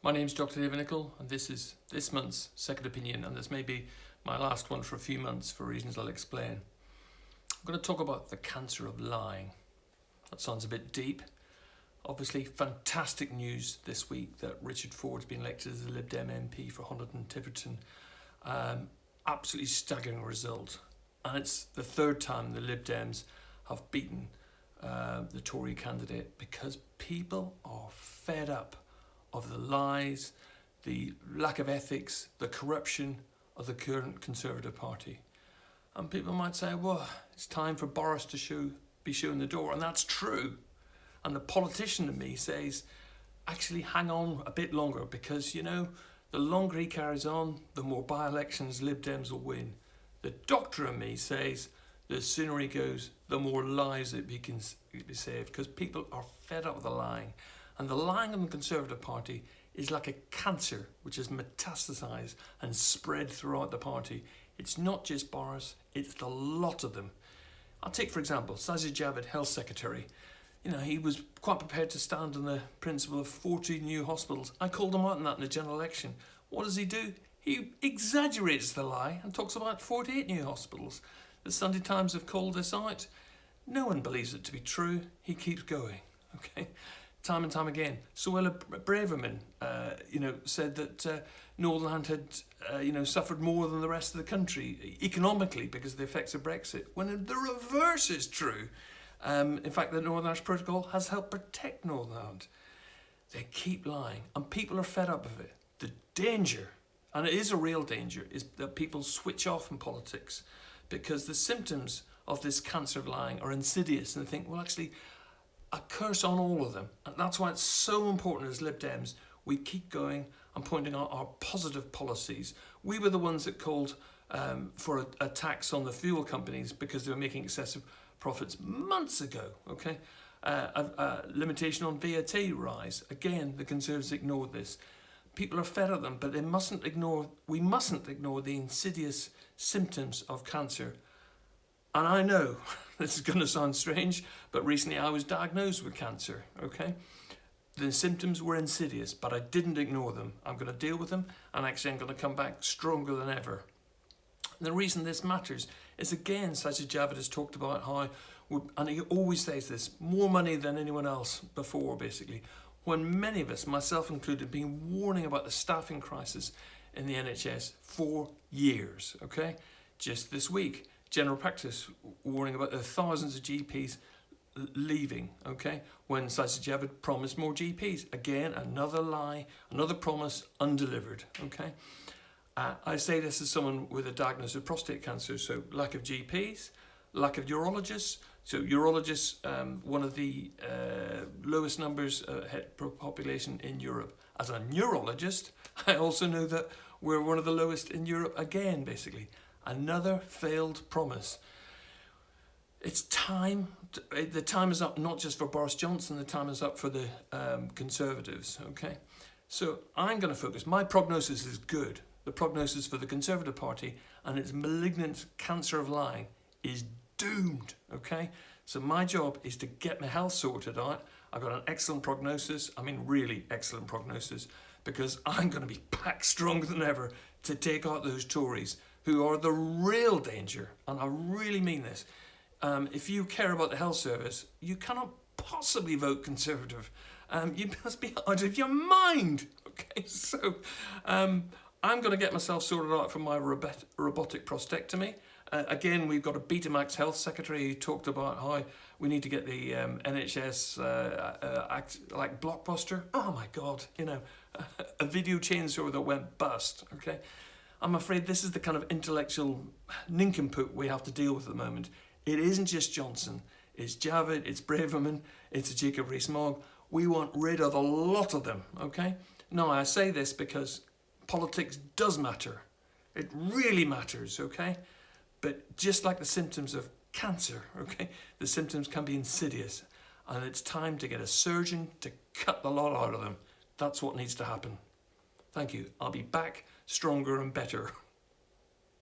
My name's Dr. David Nichol, and this is this month's Second Opinion, and this may be my last one for a few months for reasons I'll explain. I'm going to talk about the cancer of lying. That sounds a bit deep. Obviously, fantastic news this week that Richard Ford's been elected as the Lib Dem MP for Honiton Tiverton. Absolutely staggering result. And it's the third time the Lib Dems have beaten the Tory candidate because people are fed up of the lies, the lack of ethics, the corruption of the current Conservative Party. And people might say, well, it's time for Boris to be shown the door, and that's true. And the politician in me says, actually hang on a bit longer, because, you know, the longer he carries on, the more by-elections Lib Dems will win. The doctor in me says, the sooner he goes, the more lives that he can be saved, because people are fed up with the lying. And the lying in the Conservative Party is like a cancer which has metastasised and spread throughout the party. It's not just Boris, it's the lot of them. I'll take, for example, Sajid Javid, Health Secretary. You know, he was quite prepared to stand on the principle of 40 new hospitals. I called him out on that in the general election. What does he do? He exaggerates the lie and talks about 48 new hospitals. The Sunday Times have called this out. No one believes it to be true. He keeps going, okay? Time and time again. Suella Braverman, said that Northern Ireland had, suffered more than the rest of the country economically because of the effects of Brexit, when the reverse is true. In fact, the Northern Irish Protocol has helped protect Northern Ireland. They keep lying, and people are fed up of it. The danger, and it is a real danger, is that people switch off in politics because the symptoms of this cancer of lying are insidious, and they think, well, actually, a curse on all of them. And that's why it's so important as Lib Dems we keep going and pointing out our positive policies. We were the ones that called for a tax on the fuel companies because they were making excessive profits months ago, okay? A limitation on VAT rise. Again, the Conservatives ignored this. People are fed of them, but we mustn't ignore the insidious symptoms of cancer. And I know, this is going to sound strange, but recently I was diagnosed with cancer, okay? The symptoms were insidious, but I didn't ignore them. I'm going to deal with them, and actually I'm going to come back stronger than ever. And the reason this matters is, again, Sajid Javid has talked about how, and he always says this, more money than anyone else before, basically, when many of us, myself included, have been warning about the staffing crisis in the NHS for years, okay? Just this week, General Practice warning about the thousands of GPs leaving, okay, when Sajid Javid promised more GPs. Again, another lie, another promise undelivered, okay? I say this as someone with a diagnosis of prostate cancer, so lack of GPs, lack of urologists. So urologists, one of the lowest numbers head per population in Europe. As a neurologist, I also know that we're one of the lowest in Europe again, basically. Another failed promise. It's time. The time is up, not just for Boris Johnson, the time is up for the Conservatives, okay? So I'm going to focus. My prognosis is good. The prognosis for the Conservative Party and its malignant cancer of lying is doomed, okay? So my job is to get my health sorted out. I've got an excellent prognosis. I mean, really excellent prognosis, because I'm going to be back stronger than ever to take out those Tories who are the real danger, and I really mean this. If you care about the health service, you cannot possibly vote Conservative. You must be out of your mind. Okay, so I'm going to get myself sorted out for my robotic prostatectomy. Again, we've got a Betamax Health Secretary who talked about how we need to get the NHS act like Blockbuster. Oh my God, you know, a video chainsaw that went bust, okay? I'm afraid this is the kind of intellectual nincompoop we have to deal with at the moment. It isn't just Johnson, it's Javid, it's Braverman, it's Jacob Rees-Mogg. We want rid of a lot of them, okay? Now, I say this because politics does matter. It really matters, okay? But just like the symptoms of cancer, okay, the symptoms can be insidious, and it's time to get a surgeon to cut the lot out of them. That's what needs to happen. Thank you. I'll be back stronger and better.